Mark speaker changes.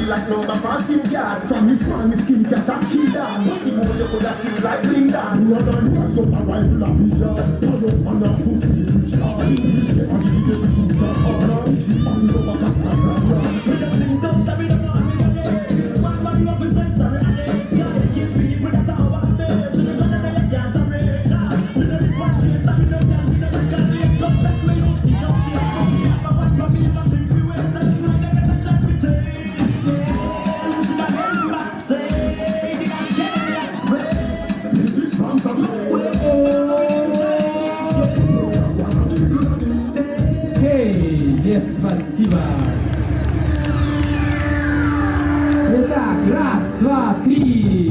Speaker 1: Like no passing yard. From this man, his skin cat and kill down. See more you could have things like bling down. You are not once up a rifle of the yard. Turn up on a foot in the switch hard. You say I give you the two class hard. She pass it over Casta. With the bling down, that we don't know how to get. This man, man, you have a sense of it. Yeah, they kill people that are our best. So the man that they can't break. We don't need one chase, that we don't get. We don't get chase. Come check me out, think of the outcome. See how one for me, and I'm in the way. That's why they get a shot to take.
Speaker 2: Спасибо. Итак, раз, два, три.